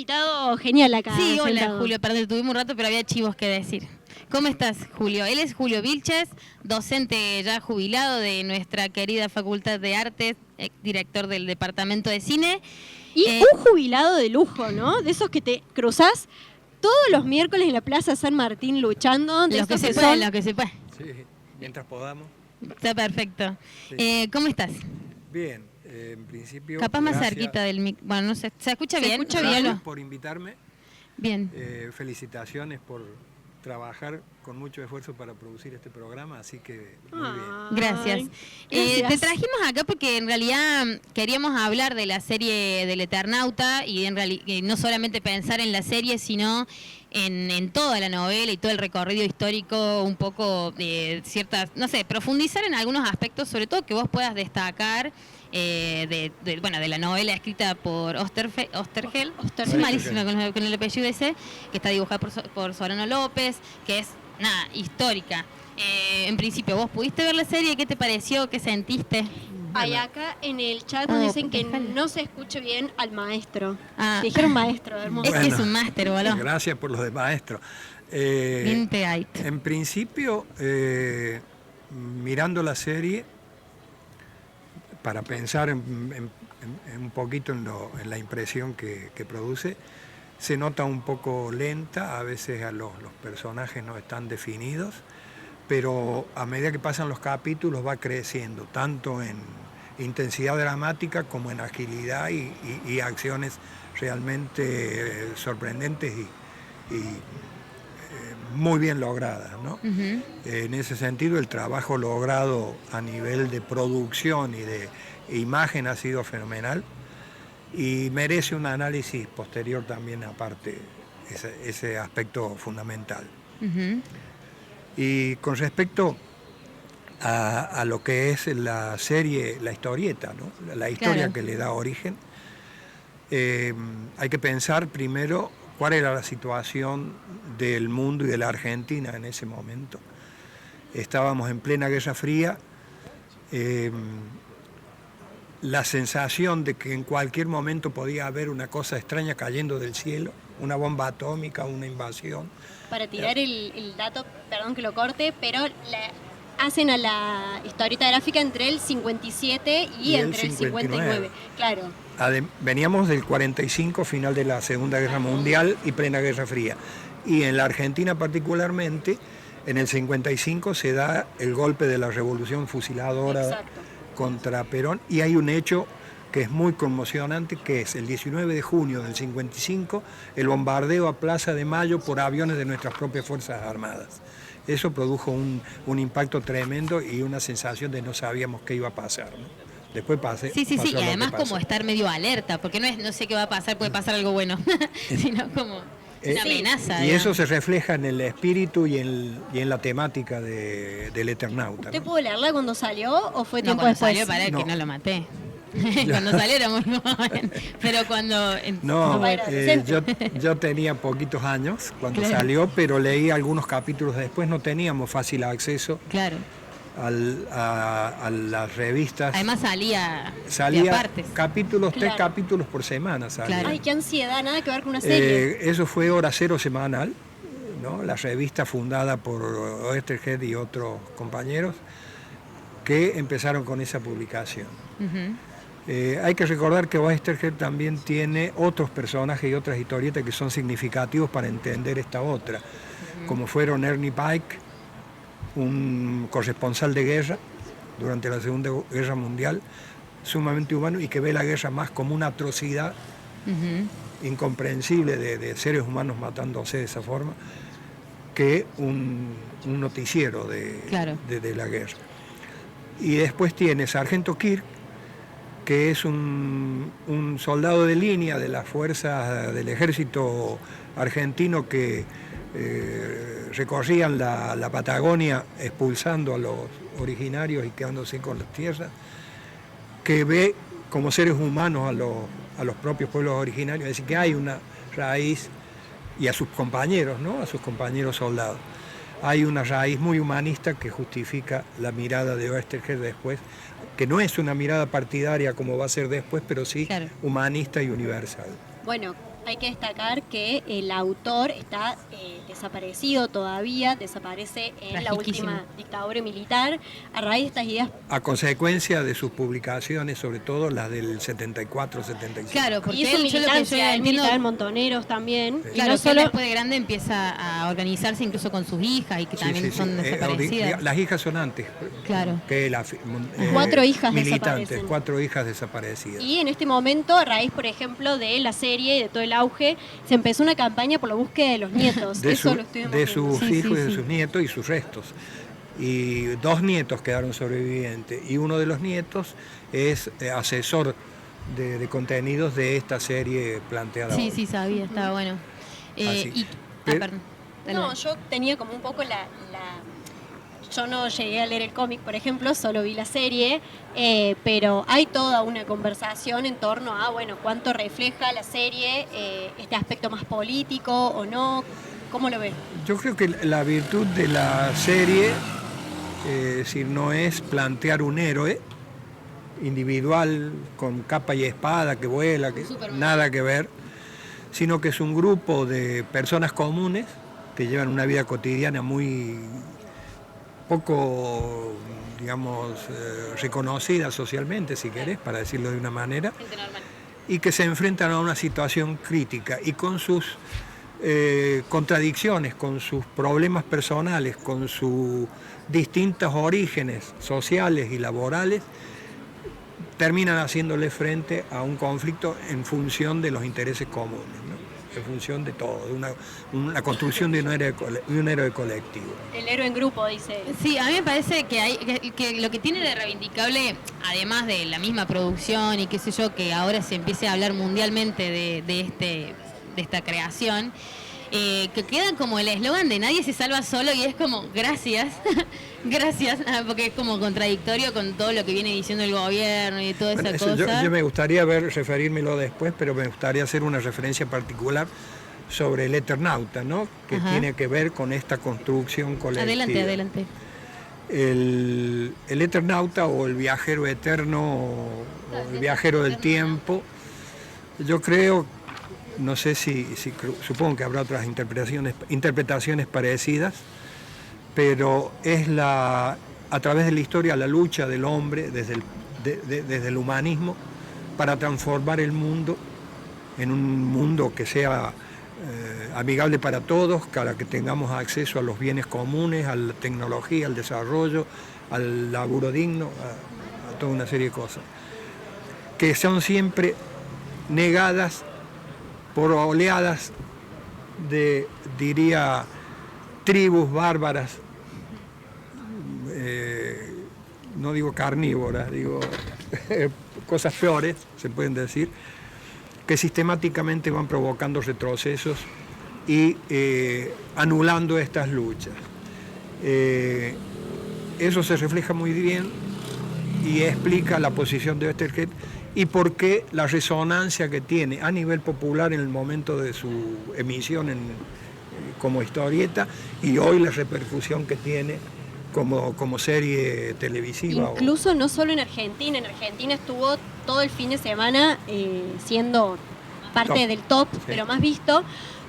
invitado genial acá. Sí, hola sentado. Julio, perdón, tuvimos un rato, pero había chivos que decir. ¿Cómo estás, Julio? Él es Julio Vilches, docente ya jubilado de nuestra querida Facultad de Artes, director del Departamento de Cine. Y un jubilado de lujo, ¿no? De esos que te cruzás todos los miércoles en la Plaza San Martín luchando. De Los que esos se son... pueden, los que se pueden. Sí, mientras podamos. Está perfecto. Sí. ¿Cómo estás? Bien, en principio. Capaz más gracias. cerquita del mic. Bueno, no sé, ¿se escucha bien? escucha Gracias bien. por invitarme. Bien. Felicitaciones por trabajar con mucho esfuerzo para producir este programa, así que muy bien. Gracias. Gracias. Te trajimos acá porque en realidad queríamos hablar de la serie del Eternauta y no solamente pensar en la serie, sino en toda la novela y todo el recorrido histórico, un poco de ciertas, no sé, profundizar en algunos aspectos, sobre todo que vos puedas destacar de la novela escrita por Osterheld. Soy malísima con el apellido ese, que está dibujada por Solano López, que es nada, histórica. En principio, ¿vos pudiste ver la serie? ¿Qué te pareció? ¿Qué sentiste? Hay acá en el chat nos dicen que déjale. no se escuche bien al maestro. Ah. Te dijeron maestro, hermoso. Es que es un máster, boludo. Gracias por los de maestro. Bien pegadito. En principio, mirando la serie, para pensar en un poquito en la impresión que produce, se nota un poco lenta, a veces los personajes no están definidos, pero a medida que pasan los capítulos va creciendo, tanto en intensidad dramática como en agilidad y acciones realmente sorprendentes y muy bien logradas, ¿no? Uh-huh. En ese sentido, el trabajo logrado a nivel de producción y de imagen ha sido fenomenal y merece un análisis posterior también, aparte, ese aspecto fundamental. Uh-huh. Y con respecto a lo que es la serie, la historieta, ¿no? La historia Claro. que le da origen, hay que pensar primero cuál era la situación del mundo y de la Argentina en ese momento. Estábamos en plena Guerra Fría, la sensación de que en cualquier momento podía haber una cosa extraña cayendo del cielo, una bomba atómica, una invasión. Para tirar el dato, perdón que lo corte, pero hacen a la historieta gráfica entre el 57 y entre el 59. Claro. Veníamos del 45, final de la Segunda Guerra Mundial y plena Guerra Fría. Y en la Argentina particularmente, en el 55 se da el golpe de la revolución fusiladora. Exacto. Contra Perón, y hay un hecho que es muy conmocionante, que es el 19 de junio del 55, el bombardeo a Plaza de Mayo por aviones de nuestras propias Fuerzas Armadas. Eso produjo un impacto tremendo y una sensación de no sabíamos qué iba a pasar, ¿no? Después pasó Sí, y lo además que pasó. como estar medio alerta, porque no sé qué va a pasar, puede pasar algo bueno, sino como una amenaza. Y eso digamos. se refleja en el espíritu y en la temática del Eternauta, ¿Usted ¿no? pudo leerla cuando salió o fue No, tiempo cuando después? salió, para No. que no lo maté. Cuando salió era muy joven, pero cuando... No, Era adolescente. yo tenía poquitos años cuando Claro. salió, pero leí algunos capítulos después, no teníamos fácil acceso Claro. a las revistas. Además salía de apartes. capítulos, Claro. 3 capítulos por semana salía. Claro. Ay, qué ansiedad, nada que ver con una serie. Eso fue Hora Cero semanal, ¿no? La revista fundada por Oesterheld y otros compañeros que empezaron con esa publicación. Uh-huh. Hay que recordar que Oesterheld también tiene otros personajes y otras historietas que son significativos para entender esta otra, como fueron Ernie Pike, un corresponsal de guerra durante la Segunda Guerra Mundial, sumamente humano y que ve la guerra más como una atrocidad Uh-huh. incomprensible de seres humanos matándose de esa forma, que un noticiero Claro. de la guerra. Y después tiene Sargento Kirk, que es un soldado de línea de las fuerzas del ejército argentino que recorrían la Patagonia expulsando a los originarios y quedándose con las tierras, que ve como seres humanos a los propios pueblos originarios, es decir, que hay una raíz, y a sus compañeros, ¿no? A sus compañeros soldados. Hay una raíz muy humanista que justifica la mirada de Oesterheld después, que no es una mirada partidaria como va a ser después, pero sí Claro. humanista y universal. Bueno, hay que destacar que el autor está desaparecido todavía, desaparece en la última dictadura militar, a raíz de estas ideas. A consecuencia de sus publicaciones, sobre todo las del 74, 75. Claro, porque y su militancia, él militaba en Montoneros también. Sí. Claro, no solo después de grande empieza a organizarse incluso con sus hijas y que también son desaparecidas. Las hijas son antes. Claro. Que 4 hijas militantes, desaparecen. 4 hijas desaparecidas. Y en este momento, a raíz, por ejemplo, de la serie y de todo el auge, se empezó una campaña por la búsqueda de los nietos. De sus hijos y de sus nietos y sus restos. Y 2 nietos quedaron sobrevivientes. Y uno de los nietos es asesor de contenidos de esta serie planteada. Sí, sí, sabía, estaba bueno. Perdón. No, yo tenía como un poco yo no llegué a leer el cómic, por ejemplo, solo vi la serie, pero hay toda una conversación en torno a, bueno, cuánto refleja la serie este aspecto más político o no. ¿Cómo lo ves? Yo creo que la virtud de la serie, si no es plantear un héroe individual con capa y espada que vuela, que nada que ver, sino que es un grupo de personas comunes que llevan una vida cotidiana muy poco, digamos, reconocida socialmente, si querés, para decirlo de una manera, y que se enfrentan a una situación crítica y con sus contradicciones, con sus problemas personales, con sus distintos orígenes sociales y laborales, terminan haciéndole frente a un conflicto en función de los intereses comunes, ¿no? En función de todo, de una construcción de un héroe colectivo. El héroe en grupo, dice. Sí, a mí me parece que lo que tiene de reivindicable, además de la misma producción y qué sé yo, que ahora se empiece a hablar mundialmente de esta creación, que queda como el eslogan de nadie se salva solo, y es como gracias, gracias, porque es como contradictorio con todo lo que viene diciendo el gobierno y toda esa cosa. Yo me gustaría referírmelo después, pero me gustaría hacer una referencia particular sobre el Eternauta, ¿no? Que tiene que ver con esta construcción colectiva. Adelante. El Eternauta, o el viajero eterno, o el viajero del tiempo, yo creo, no sé supongo que habrá otras interpretaciones parecidas, pero es a través de la historia, la lucha del hombre desde el humanismo para transformar el mundo en un mundo que sea amigable para todos, para que tengamos acceso a los bienes comunes, a la tecnología, al desarrollo, al laburo digno, a toda una serie de cosas, que son siempre negadas por oleadas de, diría, tribus bárbaras, no digo carnívoras, digo cosas peores, se pueden decir, que sistemáticamente van provocando retrocesos y anulando estas luchas. Eso se refleja muy bien y explica la posición de Oesterheld y por qué la resonancia que tiene a nivel popular en el momento de su emisión como historieta, y hoy la repercusión que tiene como serie televisiva. Incluso no solo en Argentina estuvo todo el fin de semana siendo parte del top, sí, pero más visto,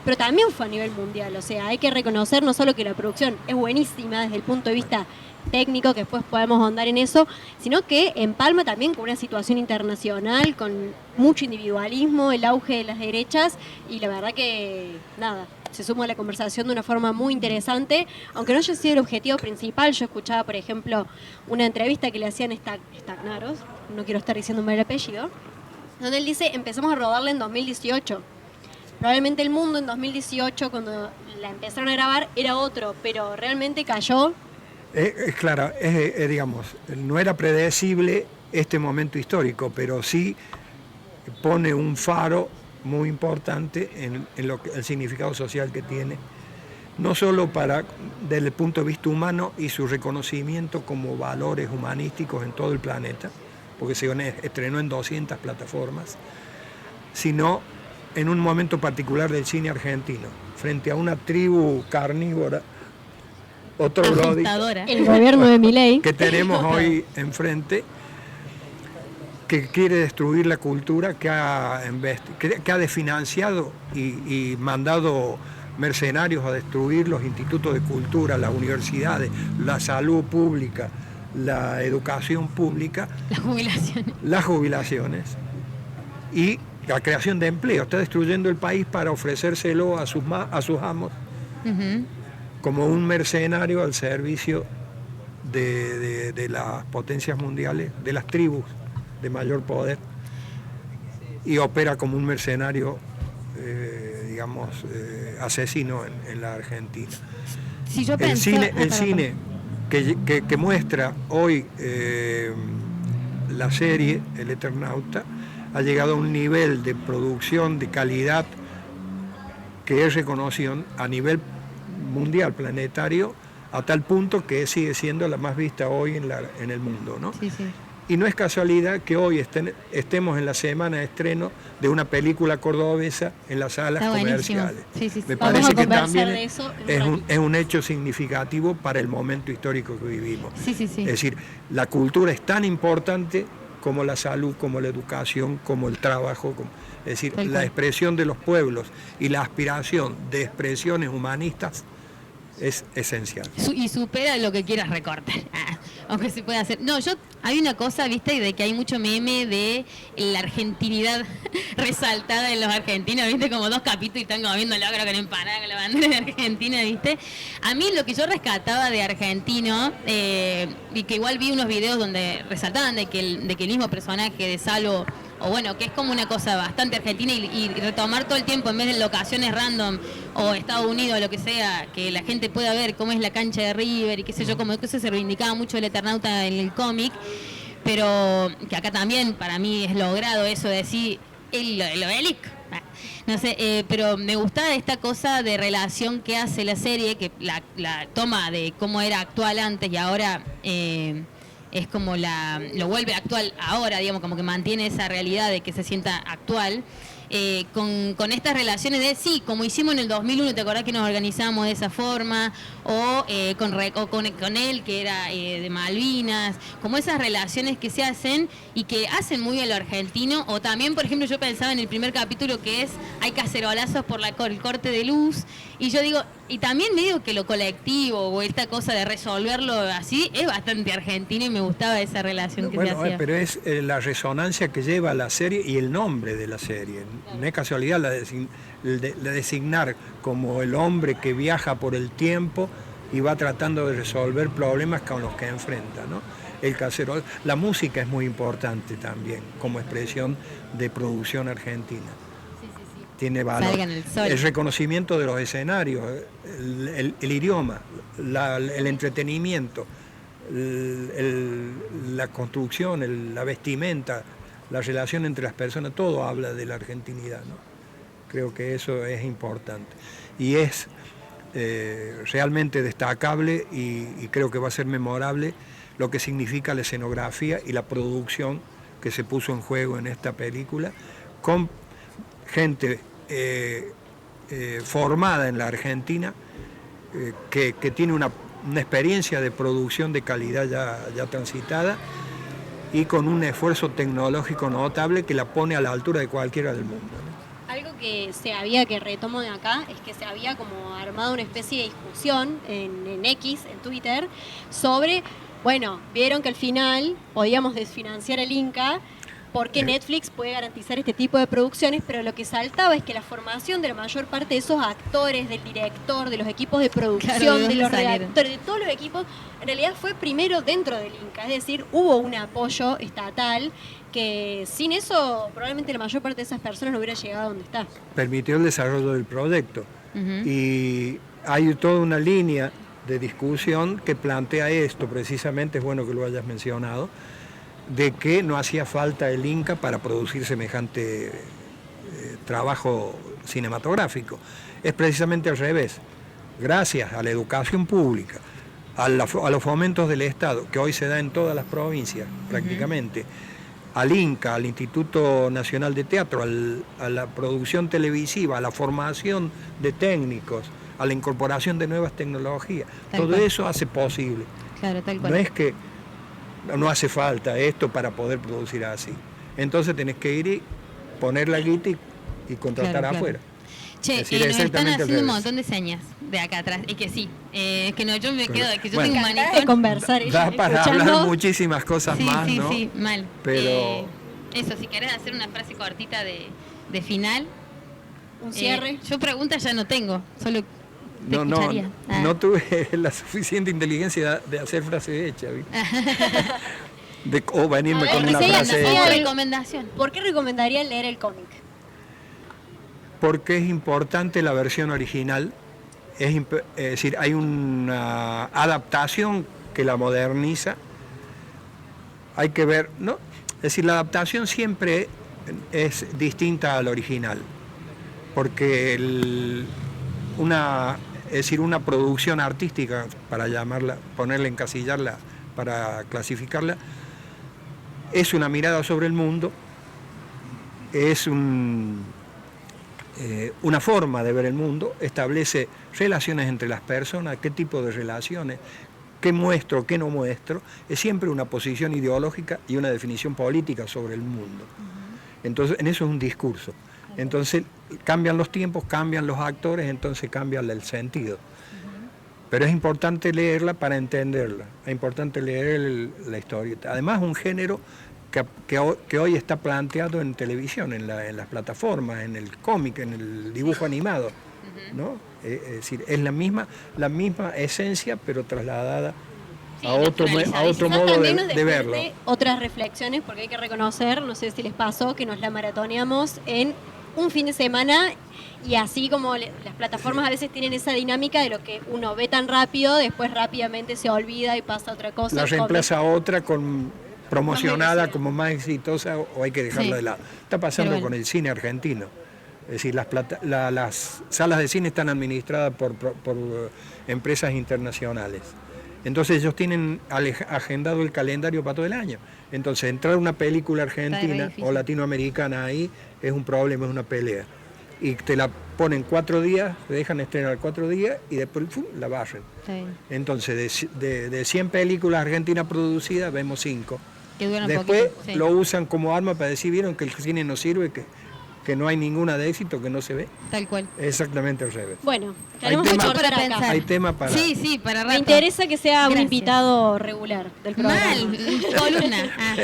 pero también fue a nivel mundial. O sea, hay que reconocer no solo que la producción es buenísima desde el punto de vista técnico, que después podemos ahondar en eso, sino que empalma también con una situación internacional, con mucho individualismo, el auge de las derechas, y la verdad que nada, se suma a la conversación de una forma muy interesante, aunque no haya sido el objetivo principal. Yo escuchaba, por ejemplo, una entrevista que le hacían Stagnaros, no quiero estar diciendo mal el apellido, donde él dice, empezamos a rodarla en 2018. Probablemente el mundo en 2018, cuando la empezaron a grabar, era otro, pero realmente cayó. Claro, digamos, no era predecible este momento histórico, pero sí pone un faro muy importante en el significado social que tiene, no solo desde el punto de vista humano y su reconocimiento como valores humanísticos en todo el planeta, porque se estrenó en 200 plataformas, sino en un momento particular del cine argentino, frente a una tribu carnívora, otro lógico, el gobierno de Milei, que tenemos hoy enfrente, que quiere destruir la cultura, que ha desfinanciado y mandado mercenarios a destruir los institutos de cultura, las universidades, la salud pública, la educación pública, las jubilaciones y la creación de empleo. Está destruyendo el país para ofrecérselo a sus amos como un mercenario al servicio de las potencias mundiales, de las tribus de mayor poder, y opera como un mercenario, asesino en la Argentina. Si yo el cine que muestra hoy la serie El Eternauta ha llegado a un nivel de producción, de calidad, que es reconocido a nivel mundial, planetario, a tal punto que sigue siendo la más vista hoy en el mundo, ¿no? Sí, sí. Y no es casualidad que hoy estemos en la semana de estreno de una película cordobesa en las salas comerciales. Sí, sí, sí. Me parece que también es un hecho significativo para el momento histórico que vivimos. Sí, sí, sí. Es decir, la cultura es tan importante como la salud, como la educación, como el trabajo. Es decir, la expresión de los pueblos y la aspiración de expresiones humanistas es esencial. Y supera lo que quieras recortar, aunque se pueda hacer. No, hay una cosa, viste, de que hay mucho meme de la argentinidad resaltada en los argentinos, viste, como 2 capítulos y están comiendo locro con empanada con la bandera de Argentina, viste. A mí lo que yo rescataba de argentino, y que igual vi unos videos donde resaltaban de que el mismo personaje de Salvo, o bueno, que es como una cosa bastante argentina, y retomar todo el tiempo, en vez de locaciones random o Estados Unidos, lo que sea, que la gente pueda ver cómo es la cancha de River y qué sé yo, como que eso se reivindicaba mucho el Eternauta en el cómic, pero que acá también para mí es logrado eso de decir el Obelisco. No sé, pero me gusta esta cosa de relación que hace la serie, que la toma de cómo era actual antes y ahora es como lo vuelve actual ahora, digamos, como que mantiene esa realidad de que se sienta actual, con estas relaciones de, sí, como hicimos en el 2001, ¿te acordás que nos organizamos de esa forma? O con él, que era de Malvinas, como esas relaciones que se hacen y que hacen muy a lo argentino. O también, por ejemplo, yo pensaba en el primer capítulo que es, hay cacerolazos por el corte de luz, y yo digo, y también medio que lo colectivo o esta cosa de resolverlo así es bastante argentino, y me gustaba esa relación que se hacía. Pero es la resonancia que lleva la serie y el nombre de la serie. No es casualidad la designar como el hombre que viaja por el tiempo y va tratando de resolver problemas con los que enfrenta, ¿no? El cacerolazo. La música es muy importante también como expresión de producción argentina. Tiene valor. El reconocimiento de los escenarios, el idioma, el entretenimiento, la construcción, la vestimenta, la relación entre las personas, todo habla de la argentinidad, ¿no? Creo que eso es importante. Y es realmente destacable y creo que va a ser memorable lo que significa la escenografía y la producción que se puso en juego en esta película, con gente formada en la Argentina, que tiene una experiencia de producción de calidad ya transitada y con un esfuerzo tecnológico notable que la pone a la altura de cualquiera del mundo, ¿no? Algo que retomo de acá, es que se había como armado una especie de discusión en X, en Twitter, sobre, bueno, vieron que al final podíamos desfinanciar el Inca, porque Netflix puede garantizar este tipo de producciones, pero lo que saltaba es que la formación de la mayor parte de esos actores, del director, de los equipos de producción, claro, de los redactores, de todos los equipos, en realidad fue primero dentro del Inca, es decir, hubo un apoyo estatal que sin eso probablemente la mayor parte de esas personas no hubiera llegado a donde está. Permitió el desarrollo del proyecto. Y hay toda una línea de discusión que plantea esto, precisamente, es bueno que lo hayas mencionado, de que no hacía falta el Inca para producir semejante trabajo cinematográfico. Es precisamente al revés. Gracias a la educación pública, a los fomentos del Estado, que hoy se da en todas las provincias prácticamente, al Inca, al Instituto Nacional de Teatro, a la producción televisiva, a la formación de técnicos, a la incorporación de nuevas tecnologías. Todo eso hace posible. Claro, tal cual. No es que no hace falta esto para poder producir así. entonces tenés que ir y poner la guita y contratar Claro. afuera. Che, Es decir, nos están exactamente al haciendo un revés. montón de señas de acá atrás. Es que sí, es que no, yo me quedo, es que yo Bueno. tengo un Encantada de manijón. conversar Da ella, para escuchando. hablar muchísimas cosas Sí, más, sí, ¿no? sí, mal. Pero- Eso, si querés hacer una frase cortita de final. Un cierre. Yo preguntas ya no tengo, solo te No, escucharía. Ah. no tuve la suficiente inteligencia de hacer frase hecha, ¿viste? O venirme A ver, con una reseña, frase reseña hecha. de- recomendación. ¿Por qué recomendaría leer el cómic? Porque es importante la versión original, es decir, hay una adaptación que la moderniza, hay que ver, ¿no? Es decir, la adaptación siempre es distinta al original, porque es decir, una producción artística, para llamarla, ponerla, encasillarla, para clasificarla, es una mirada sobre el mundo, es una forma de ver el mundo, establece relaciones entre las personas, qué tipo de relaciones, qué muestro, qué no muestro, es siempre una posición ideológica y una definición política sobre el mundo. Entonces, en eso es un discurso. Entonces, cambian los tiempos, cambian los actores, entonces cambia el sentido. Pero es importante leerla para entenderla, es importante leer la historia. Además, un género que hoy está planteado en televisión, en las plataformas, en el cómic, en el dibujo animado, ¿no? Es decir, es la misma esencia, pero trasladada Sí, a otro naturalizadísima. modo También nos de verlo. despierte otras reflexiones, porque hay que reconocer, no sé si les pasó, que nos la maratoneamos en un fin de semana y así como las plataformas a veces tienen esa dinámica de lo que uno ve tan rápido, después rápidamente se olvida y pasa a otra cosa. La el cómic. reemplaza a otra promocionada merecida. como más exitosa o hay que dejarla Sí. de lado. Está pasando Pero bueno. con el cine argentino. Es decir, las salas de cine están administradas por empresas internacionales. Entonces ellos tienen agendado el calendario para todo el año. Entonces entrar una película Está re argentina difícil. o latinoamericana ahí es un problema, es una pelea. Y te la ponen 4 días, te dejan estrenar 4 días y después ¡fum!, la barren. Está bien. Entonces de 100 películas argentinas producidas vemos 5. Que duran Después poquito, sí. lo usan como arma para decir, vieron que el cine no sirve, que no hay ninguna de éxito, que no se ve. Tal cual. Exactamente al revés. Bueno, Hay tenemos tema- mucho para para pensar. pensar. Hay tema para... Sí, sí, para rato. Me interesa que sea un Gracias. invitado regular del programa. Mal, columna. Ah.